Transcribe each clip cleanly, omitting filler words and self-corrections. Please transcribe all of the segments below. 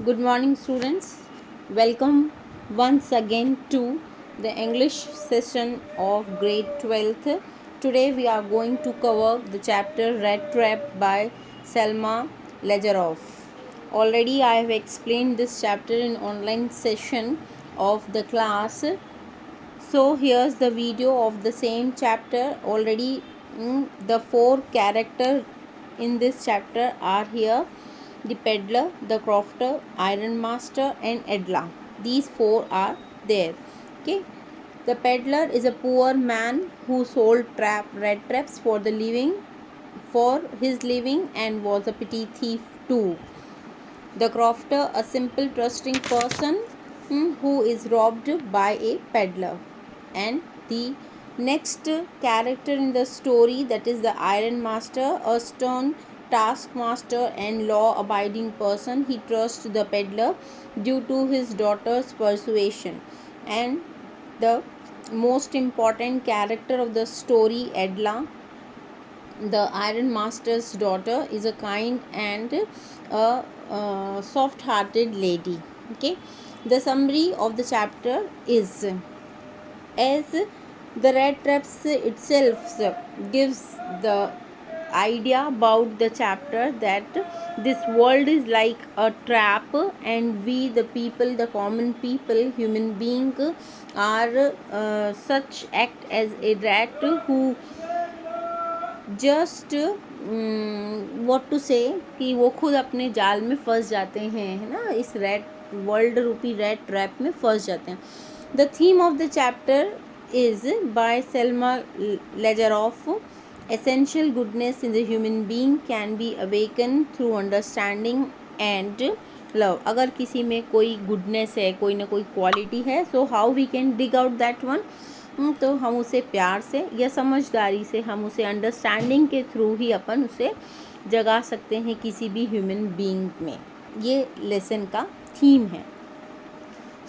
Good morning, students. Welcome once again to the English session of grade 12th. Today we are going to cover the chapter Red Trap by Selma Lazaroff. Already I have explained this chapter in online session of the class. So here's the video of the same chapter. Already the four characters in this chapter are here: the peddler, the crofter, iron master, and Edla. These four are there. Okay. The peddler is a poor man who sold red traps for his living, and was a petty thief too. The crofter, a simple trusting person who is robbed by a peddler. And the next character in the story, that is the iron master, a stern taskmaster and law abiding person. He trusts the peddler due to his daughter's persuasion. And the most important character of the story, Edla, the iron master's daughter, is a kind and a soft-hearted lady. Okay. The summary of the chapter is, as the red traps itself gives the idea about the chapter, that this world is like a trap, and we, the people, the common people, human being, are such act as a rat who just what to say कि वो खुद अपने जाल में फंस जाते हैं, है ना, इस रेड वर्ल्ड रूपी रेड ट्रैप में फंस जाते हैं. The theme of the chapter is by Selma Lagerlof. Essential goodness in the human being can be awaken through understanding and love. अगर किसी में कोई गुडनेस है, कोई ना कोई क्वालिटी है, so how we can dig out that one. तो हम उसे प्यार से या समझदारी से, हम उसे अंडरस्टैंडिंग के थ्रू ही अपन उसे जगा सकते हैं किसी भी ह्यूमन बीइंग में. ये लेसन का थीम है.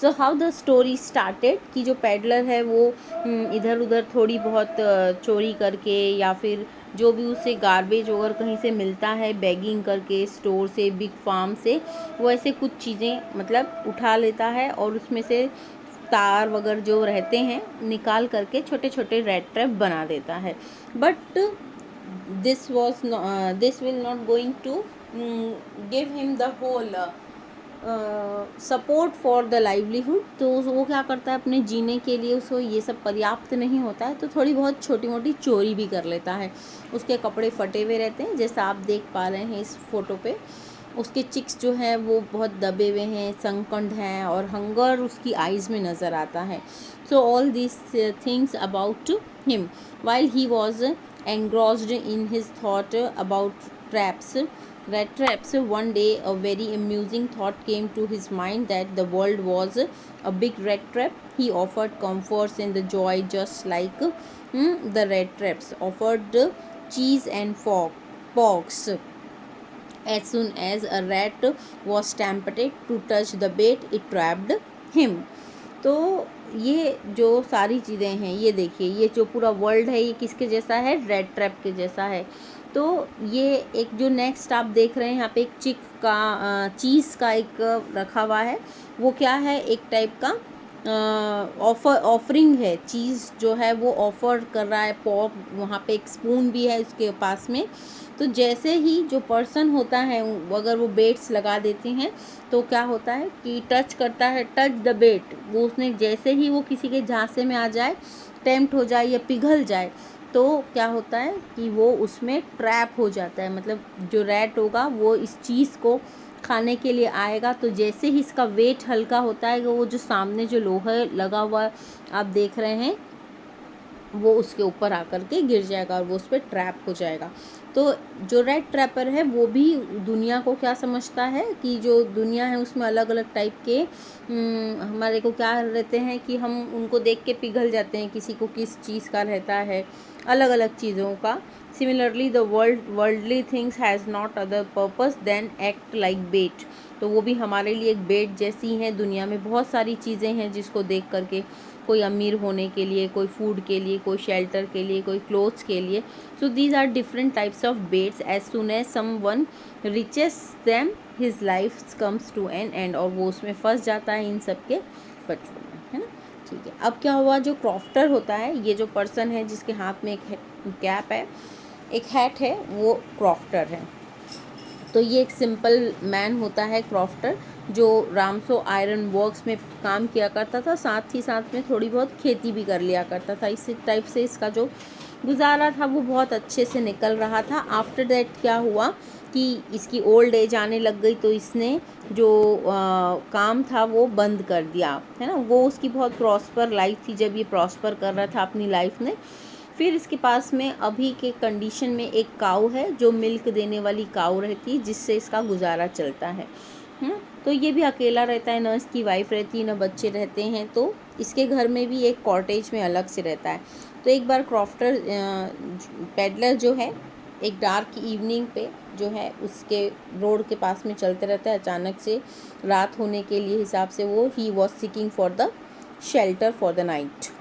So how the story started, कि जो पेडलर है वो इधर उधर थोड़ी बहुत चोरी करके, या फिर जो भी उसे गार्बेज वगैरह कहीं से मिलता है, बैगिंग करके, स्टोर से, बिग फार्म से, वो ऐसे कुछ चीज़ें मतलब उठा लेता है और उसमें से तार वगैरह जो रहते हैं निकाल करके छोटे छोटे रेड ट्रैप बना देता है. But this will not going to give him the whole support for the livelihood. तो वो क्या करता है, अपने जीने के लिए उसको ये सब पर्याप्त नहीं होता है, तो थोड़ी बहुत छोटी मोटी चोरी भी कर लेता है. उसके कपड़े फटे हुए रहते हैं, जैसा आप देख पा रहे हैं इस फोटो पे. उसके चिक्स जो हैं वो बहुत दबे हुए हैं, संकंड हैं, और हंगर उसकी आइज़ में नज़र आता है. So all this things about him while he was engrossed in his thought about traps, red traps. One day a very amusing thought came to his mind, that the world was a big red trap. He offered comforts and the joy just like the red traps offered cheese and forks. As soon as a rat was tempted to touch the bait, it trapped him. तो ये जो सारी चीज़ें हैं, ये देखिए, ये जो पूरा वर्ल्ड है, ये किसके जैसा है, रेड ट्रैप के जैसा है. तो ये एक जो नेक्स्ट आप देख रहे हैं यहाँ पे, एक चिक का चीज़ का एक रखा हुआ है. वो क्या है, एक टाइप का ऑफरिंग है. चीज़ जो है वो ऑफर कर रहा है. पॉक, वहाँ पे एक स्पून भी है उसके पास में. तो जैसे ही जो पर्सन होता है, अगर वो बेट्स लगा देते हैं, तो क्या होता है कि टच करता है, टच द बेट, वो उसने जैसे ही वो किसी के झांसे में आ जाए, टेम्प्ट हो जाए या पिघल जाए, तो क्या होता है कि वो उसमें ट्रैप हो जाता है. मतलब जो रैट होगा वो इस चीज़ को खाने के लिए आएगा, तो जैसे ही इसका वेट हल्का होता है, वो जो सामने जो लोहा लगा हुआ आप देख रहे हैं, वो उसके ऊपर आकर के गिर जाएगा और वो उस पर ट्रैप हो जाएगा. तो जो रेड ट्रैपर है वो भी दुनिया को क्या समझता है कि जो दुनिया है उसमें अलग अलग टाइप के हमारे को क्या रहते हैं कि हम उनको देख के पिघल जाते हैं. किसी को किस चीज़ का रहता है, अलग अलग चीज़ों का similarly the worldly things has not other purpose than act like bait. तो वो भी हमारे लिए एक बेट जैसी हैं। दुनिया में बहुत सारी चीज़ें हैं जिसको देख करके, कोई अमीर होने के लिए, कोई फूड के लिए, कोई शेल्टर के लिए, कोई क्लोथ्स के लिए। So these are different types of baits. As soon as someone reaches them his life comes to an end, और वो उसमें फंस जाता है इन सब के बच्चों में, है ना। ठीक है, अब क्या हुआ, जो क्रॉफ्टर होता है, ये जो पर्सन है जिसके हाथ में एक कैप है, एक हैट है, वो क्रॉफ्टर है। तो ये एक सिंपल मैन होता है क्रॉफ्टर, जो रामसो आयरन वर्क्स में काम किया करता था, साथ ही साथ में थोड़ी बहुत खेती भी कर लिया करता था। इसी टाइप से इसका जो गुजारा था वो बहुत अच्छे से निकल रहा था। आफ्टर दैट क्या हुआ कि इसकी ओल्ड एज आने लग गई, तो इसने जो काम था वो बंद कर दिया, है ना। वो उसकी बहुत प्रॉस्पर लाइफ थी जब ये प्रॉस्पर कर रहा था अपनी लाइफ में। फिर इसके पास में अभी के कंडीशन में एक काऊ है, जो मिल्क देने वाली काऊ रहती है, जिससे इसका गुजारा चलता है। तो ये भी अकेला रहता है, ना इसकी वाइफ रहती है, ना बच्चे रहते हैं। तो इसके घर में भी एक कॉटेज में अलग से रहता है। तो एक बार क्रॉफ्टर पेडलर जो है, एक डार्क इवनिंग पे जो है उसके रोड के पास में चलते रहता है। अचानक से रात होने के लिए हिसाब से वो he was seeking for the shelter for the night.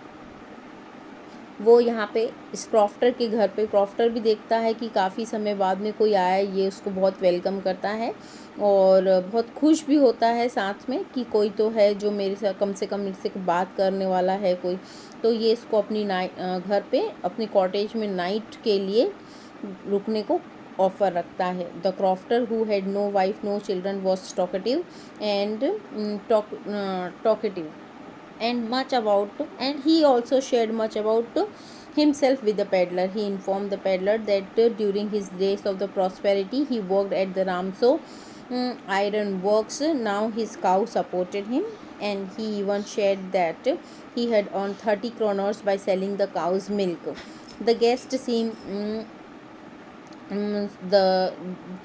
वो यहाँ पे इस क्रॉफ्टर के घर पे, क्रॉफ्टर भी देखता है कि काफ़ी समय बाद में कोई आया है। ये उसको बहुत वेलकम करता है और बहुत खुश भी होता है साथ में कि कोई तो है जो मेरे से कम मेरे से बात करने वाला है कोई। तो ये इसको अपनी घर पे अपनी कॉटेज में नाइट के लिए रुकने को ऑफर रखता है। The crofter who had no wife no children was talkative and and much about and he also shared much about himself with the peddler. He informed the peddler that during his days of the prosperity he worked at the Ramso iron works. Now his cow supported him, and he even shared that he had earned 30 kroners by selling the cow's milk. The guest seemed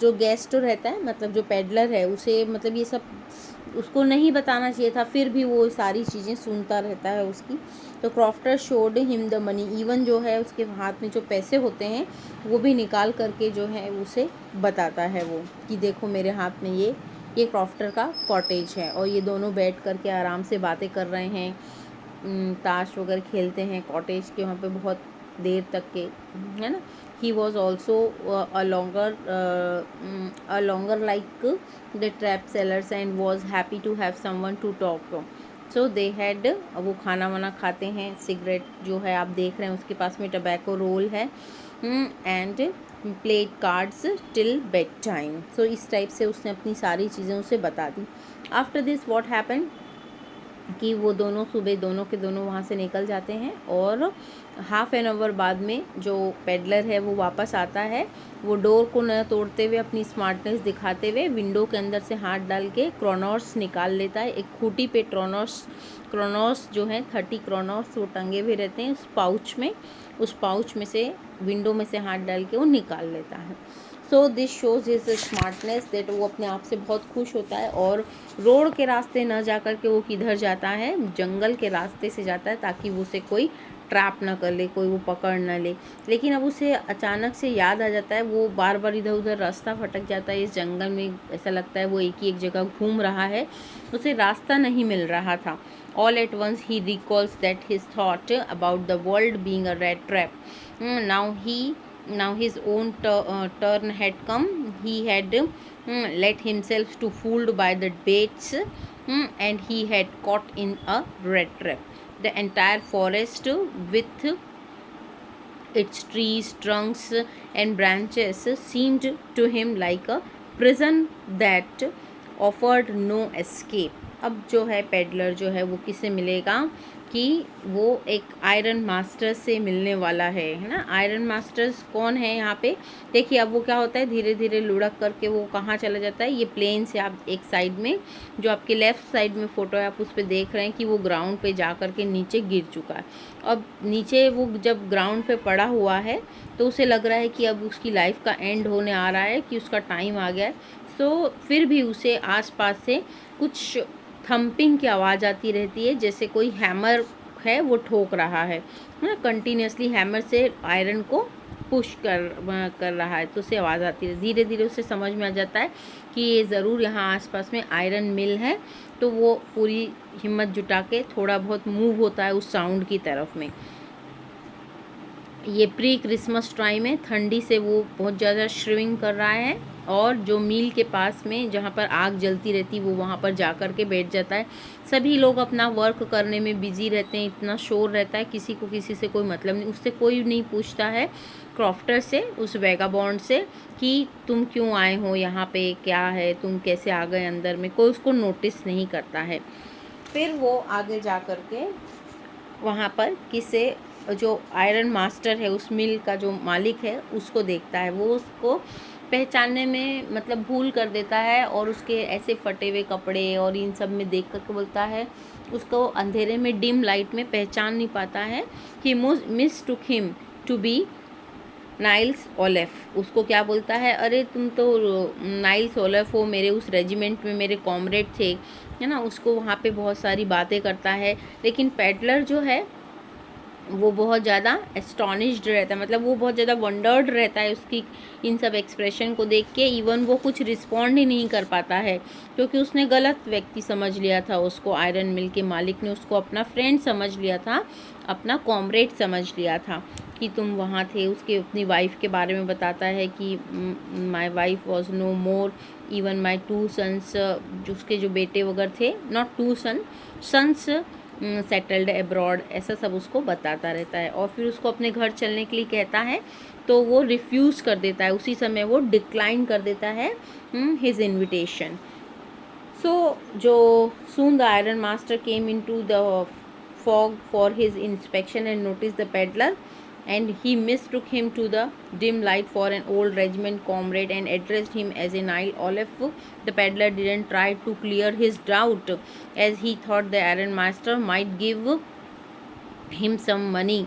जो guest रहता है, मतलब जो peddler है, उसे मतलब ये सब उसको नहीं बताना चाहिए था, फिर भी वो सारी चीज़ें सुनता रहता है उसकी। तो crofter showed him the money, even जो है उसके हाथ में जो पैसे होते हैं वो भी निकाल करके जो है उसे बताता है वो कि देखो मेरे हाथ में ये क्रॉफ्टर का कॉटेज है, और ये दोनों बैठ करके आराम से बातें कर रहे हैं, ताश वगैरह खेलते हैं कॉटेज के वहाँ पे बहुत देर तक के, है ना। He was also a longer like the trap sellers and was happy to have someone to talk to. So they had वो खाना वाना खाते हैं, सिगरेट जो है आप देख रहे हैं उसके पास में टबैको रोल है, and played cards till bed time. So इस टाइप से उसने अपनी सारी चीज़ें उसे बता दी। आफ्टर दिस व्हाट हैपन कि वो दोनों सुबह दोनों के दोनों वहाँ से निकल जाते हैं, और हाफ एन आवर बाद में जो पेडलर है वो वापस आता है। वो डोर को न तोड़ते हुए अपनी स्मार्टनेस दिखाते हुए विंडो के अंदर से हाथ डाल के क्रोनॉर्स निकाल लेता है। एक खूटी पे क्रोनॉर्स जो है 30 क्रोनॉर्स वो टंगे हुए रहते हैं उस पाउच में से विंडो में से हाथ डाल के वो निकाल लेता है। So this shows his smartness that वो अपने आप से बहुत खुश होता है, और रोड के रास्ते न जा कर के वो किधर जाता है, जंगल के रास्ते से जाता है, ताकि वो उसे कोई ट्रैप ना कर ले, कोई वो पकड़ ना ले। लेकिन अब उसे अचानक से याद आ जाता है, वो बार बार इधर उधर रास्ता भटक जाता है इस जंगल में, ऐसा लगता है वो एक ही एक जगह घूम रहा है, उसे रास्ता नहीं मिल रहा था। All at once he recalls that his thought about the world being a rat trap. Now his own turn had come. He had let himself to fooled by the baits, and he had caught in a rat trap. The entire forest with its trees, trunks and branches seemed to him like a prison that offered no escape. अब जो है peddler जो है वो किससे मिलेगा कि वो एक आयरन मास्टर से मिलने वाला है ना। आयरन मास्टर्स कौन है यहाँ पे, देखिए अब वो क्या होता है, धीरे धीरे लुढ़क करके वो कहाँ चला जाता है। ये प्लेन से आप एक साइड में, जो आपके लेफ़्ट साइड में फ़ोटो है आप उस पर देख रहे हैं कि वो ग्राउंड पे जा कर के नीचे गिर चुका है। अब नीचे वो जब ग्राउंड पे पड़ा हुआ है तो उसे लग रहा है कि अब उसकी लाइफ का एंड होने आ रहा है, कि उसका टाइम आ गया है। तो फिर भी उसे आसपास से कुछ थम्पिंग की आवाज़ आती रहती है, जैसे कोई हैमर है वो ठोक रहा है ना, कंटिन्यूसली हैमर से आयरन को पुश कर रहा है। तो उसे आवाज़ आती है, धीरे धीरे उसे समझ में आ जाता है कि ये ज़रूर यहाँ आसपास में आयरन मिल है। तो वो पूरी हिम्मत जुटा के थोड़ा बहुत मूव होता है उस साउंड की तरफ में। ये प्री क्रिसमस टाइम है, ठंडी से वो बहुत ज़्यादा श्रिविंग कर रहा है, और जो मील के पास में जहाँ पर आग जलती रहती वो वहाँ पर जा कर के बैठ जाता है। सभी लोग अपना वर्क करने में बिजी रहते हैं, इतना शोर रहता है, किसी को किसी से कोई मतलब नहीं, उससे कोई नहीं पूछता है क्रॉफ्टर से, उस वेगाबॉन्ड से, कि तुम क्यों आए हो यहाँ पे, क्या है, तुम कैसे आ गए अंदर में, कोई उसको नोटिस नहीं करता है। फिर वो आगे जा कर के वहाँ पर किसे जो आयरन मास्टर है, उस मिल का जो मालिक है, उसको देखता है। वो उसको पहचानने में मतलब भूल कर देता है, और उसके ऐसे फटे हुए कपड़े और इन सब में देख कर के बोलता है, उसको अंधेरे में डिम लाइट में पहचान नहीं पाता है। He mistook him to be Nils Olof. उसको क्या बोलता है, अरे तुम तो नाइल्स ओलेफ हो, मेरे उस रेजिमेंट में मेरे कॉमरेड थे, है ना। उसको वहाँ पे बहुत सारी बातें करता है, लेकिन पेडलर जो है वो बहुत ज़्यादा एस्टॉनिश्ड रहता है, मतलब वो बहुत ज़्यादा वंडर्ड रहता है उसकी इन सब एक्सप्रेशन को देख के। इवन वो कुछ रिस्पॉन्ड ही नहीं कर पाता है, क्योंकि उसने गलत व्यक्ति समझ लिया था उसको। आयरन मिल के मालिक ने उसको अपना फ्रेंड समझ लिया था, अपना कॉमरेड समझ लिया था कि तुम वहाँ थे। उसके अपनी वाइफ के बारे में बताता है कि my wife was no more, even my 2 sons, जो उसके जो बेटे वगैरह थे, नॉट 2 सन्स सेटल्ड अब्रॉड, ऐसा सब उसको बताता रहता है। और फिर उसको अपने घर चलने के लिए कहता है, तो वो रिफ्यूज़ कर देता है, उसी समय वो डिक्लाइन कर देता है हिज इन्विटेशन। सो जो soon the iron master came into the fog for his inspection and noticed the peddler, and he mistook him to the dim light for an old regiment comrade and addressed him as a Nile Olive. The peddler didn't try to clear his doubt, as he thought the iron master might give him some money.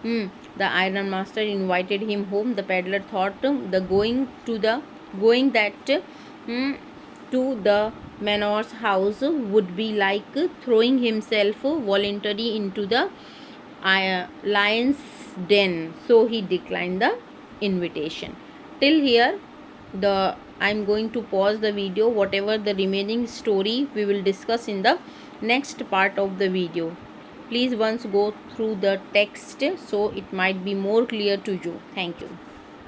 The iron master invited him home. The peddler thought the going that to the manor's house would be like throwing himself voluntarily into the lion's den, so he declined the invitation. Till here, the I'm going to pause the video. Whatever the remaining story we will discuss in the next part of the video. Please once go through the text so it might be more clear to you. Thank you.